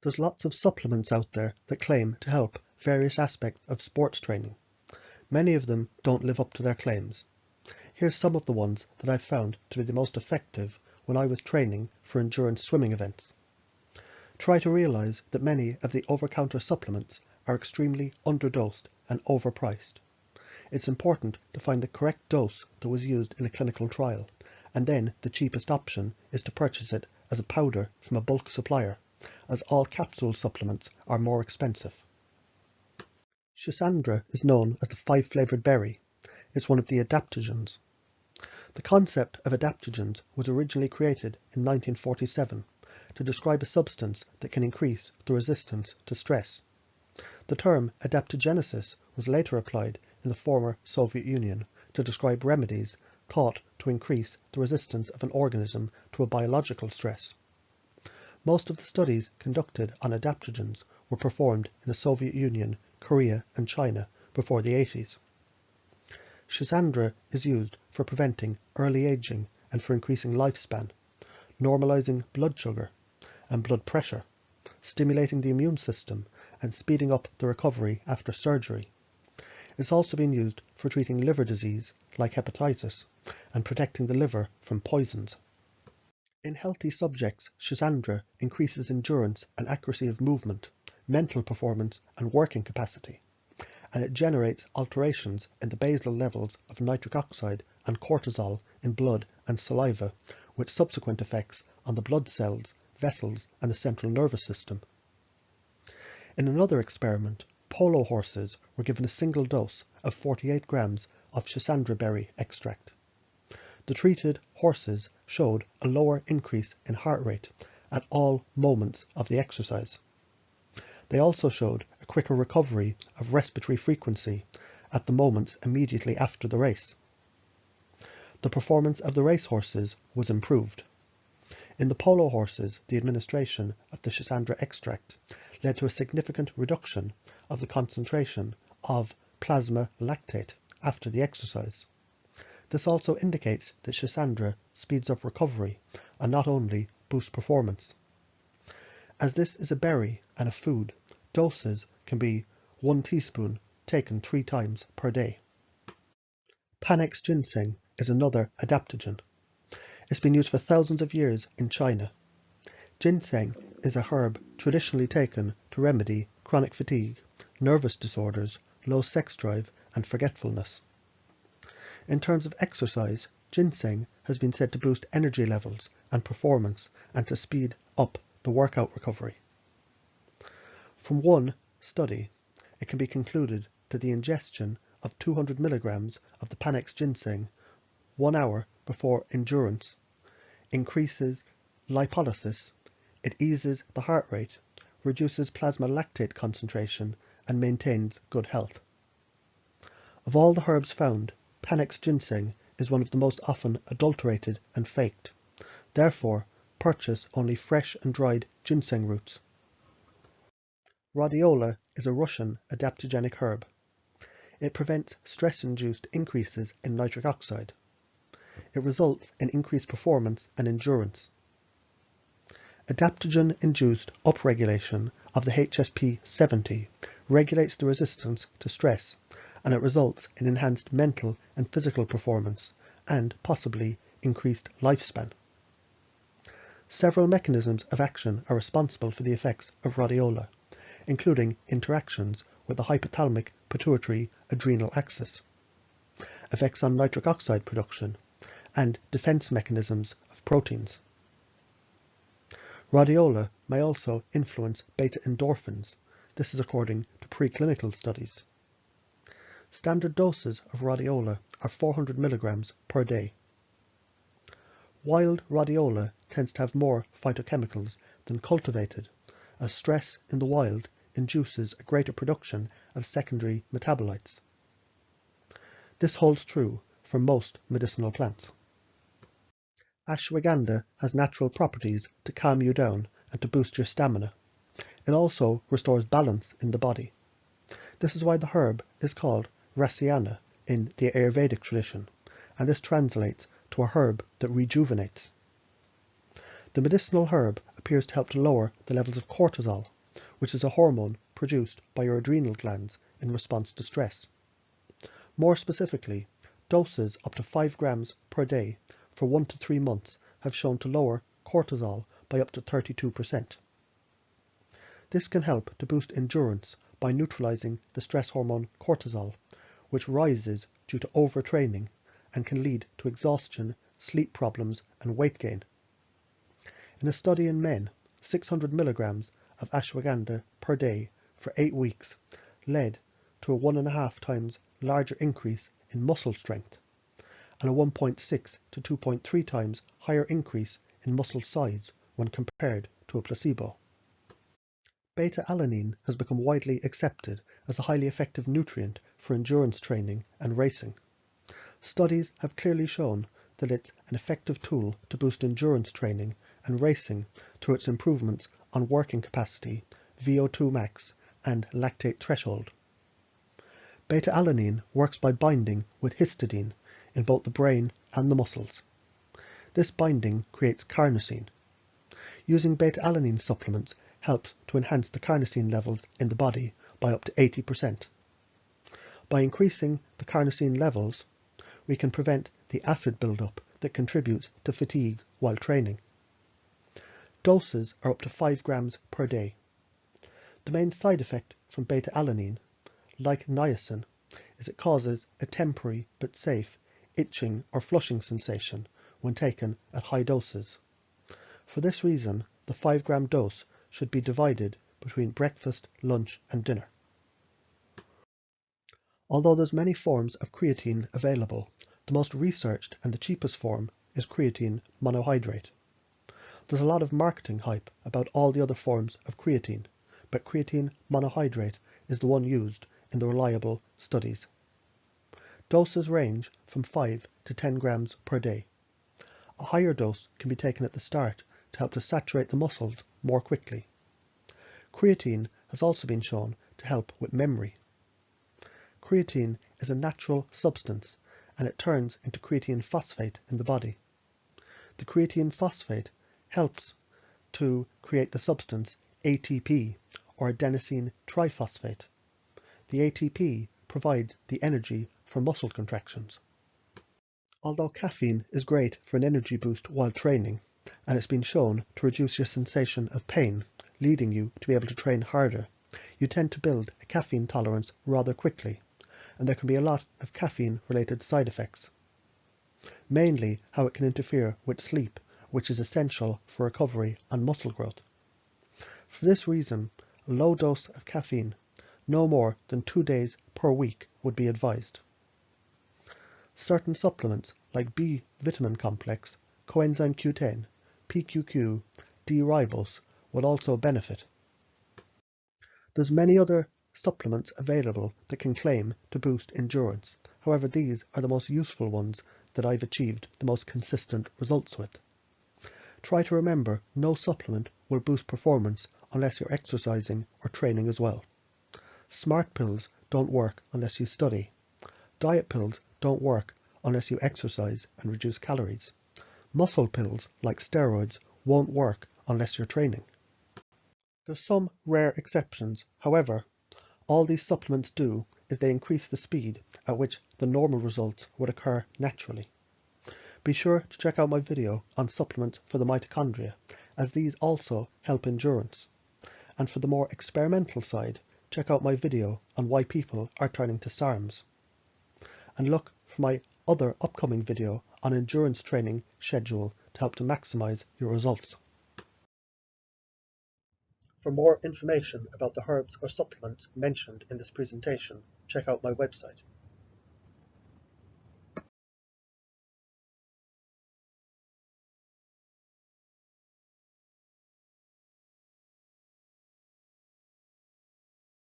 There's lots of supplements out there that claim to help various aspects of sports training. Many of them don't live up to their claims. Here's some of the ones that I've found to be the most effective when I was training for endurance swimming events. Try to realize that many of the over-the-counter supplements are extremely underdosed and overpriced. It's important to find the correct dose that was used in a clinical trial, and then the cheapest option is to purchase it as a powder from a bulk supplier, as all capsule supplements are more expensive. Schizandra is known as the 5-flavored berry. It's one of the adaptogens. The concept of adaptogens was originally created in 1947 to describe a substance that can increase the resistance to stress. The term adaptogenesis was later applied in the former Soviet Union to describe remedies thought to increase the resistance of an organism to a biological stress. Most of the studies conducted on adaptogens were performed in the Soviet Union, Korea and China before the 80s. Schizandra is used for preventing early aging and for increasing lifespan, normalizing blood sugar and blood pressure, stimulating the immune system and speeding up the recovery after surgery. It's also been used for treating liver disease like hepatitis and protecting the liver from poisons. In healthy subjects, Schizandra increases endurance and accuracy of movement, mental performance and working capacity, and it generates alterations in the basal levels of nitric oxide and cortisol in blood and saliva, with subsequent effects on the blood cells, vessels and the central nervous system. In another experiment, polo horses were given a single dose of 48 grams of Schizandra berry extract. The treated horses showed a lower increase in heart rate at all moments of the exercise. They also showed a quicker recovery of respiratory frequency at the moments immediately after the race. The performance of the race horses was improved. In the polo horses, the administration of the Schizandra extract led to a significant reduction of the concentration of plasma lactate after the exercise. This also indicates that Schizandra speeds up recovery and not only boosts performance. As this is a berry and a food, doses can be 1 teaspoon taken 3 times per day. Panax ginseng is another adaptogen. It's been used for thousands of years in China. Ginseng is a herb traditionally taken to remedy chronic fatigue, nervous disorders, low sex drive and forgetfulness. In terms of exercise, ginseng has been said to boost energy levels and performance and to speed up the workout recovery. From one study, it can be concluded that the ingestion of 200 milligrams of the Panax ginseng 1 hour before endurance increases lipolysis, it eases the heart rate, reduces plasma lactate concentration and maintains good health. Of all the herbs found, Panax ginseng is one of the most often adulterated and faked. Therefore, purchase only fresh and dried ginseng roots. Rhodiola is a Russian adaptogenic herb. It prevents stress-induced increases in nitric oxide. It results in increased performance and endurance. Adaptogen-induced upregulation of the HSP70 regulates the resistance to stress, and it results in enhanced mental and physical performance and possibly increased lifespan. Several mechanisms of action are responsible for the effects of rhodiola, including interactions with the hypothalamic pituitary adrenal axis, effects on nitric oxide production, and defense mechanisms of proteins. Rhodiola may also influence beta endorphins. This is according to preclinical studies. Standard doses of rhodiola are 400 milligrams per day. Wild rhodiola tends to have more phytochemicals than cultivated, as stress in the wild induces a greater production of secondary metabolites. This holds true for most medicinal plants. Ashwagandha has natural properties to calm you down and to boost your stamina. It also restores balance in the body. This is why the herb is called rosea in the Ayurvedic tradition, and this translates to a herb that rejuvenates. The medicinal herb appears to help to lower the levels of cortisol, which is a hormone produced by your adrenal glands in response to stress. More specifically, doses up to 5 grams per day for 1 to 3 months have shown to lower cortisol by up to 32%. This can help to boost endurance by neutralizing the stress hormone cortisol, which rises due to overtraining and can lead to exhaustion, sleep problems, and weight gain. In a study in men, 600 milligrams of ashwagandha per day for 8 weeks led to a 1.5 times larger increase in muscle strength and a 1.6 to 2.3 times higher increase in muscle size when compared to a placebo. Beta-alanine has become widely accepted as a highly effective nutrient for endurance training and racing. Studies have clearly shown that it's an effective tool to boost endurance training and racing through its improvements on working capacity, VO2 max, and lactate threshold. Beta-alanine works by binding with histidine in both the brain and the muscles. This binding creates carnosine. Using beta-alanine supplements helps to enhance the carnosine levels in the body by up to 80%. By increasing the carnosine levels, we can prevent the acid buildup that contributes to fatigue while training. Doses are up to 5 grams per day. The main side effect from beta-alanine, like niacin, is it causes a temporary but safe itching or flushing sensation when taken at high doses. For this reason, the 5-gram dose should be divided between breakfast, lunch, and dinner. Although there's many forms of creatine available, the most researched and the cheapest form is creatine monohydrate. There's a lot of marketing hype about all the other forms of creatine, but creatine monohydrate is the one used in the reliable studies. Doses range from 5 to 10 grams per day. A higher dose can be taken at the start to help to saturate the muscles more quickly. Creatine has also been shown to help with memory. Creatine is a natural substance and it turns into creatine phosphate in the body. The creatine phosphate helps to create the substance ATP, or adenosine triphosphate. The ATP provides the energy for muscle contractions. Although caffeine is great for an energy boost while training, and it's been shown to reduce your sensation of pain, leading you to be able to train harder, you tend to build a caffeine tolerance rather quickly, and there can be a lot of caffeine-related side effects. Mainly how it can interfere with sleep, which is essential for recovery and muscle growth. For this reason, a low dose of caffeine, no more than 2 days per week, would be advised. Certain supplements like B vitamin complex, coenzyme Q10, PQQ, D-ribose will also benefit. There's many other supplements available that can claim to boost endurance. However, these are the most useful ones that I've achieved the most consistent results with. Try to remember no supplement will boost performance unless you're exercising or training as well. Smart pills don't work unless you study. Diet pills don't work unless you exercise and reduce calories. Muscle pills, like steroids, won't work unless you're training. There's some rare exceptions. However, all these supplements do is they increase the speed at which the normal results would occur naturally. Be sure to check out my video on supplements for the mitochondria, as these also help endurance. And for the more experimental side, check out my video on why people are turning to SARMs. And look for my other upcoming video on endurance training schedule to help to maximize your results. For more information about the herbs or supplements mentioned in this presentation, check out my website.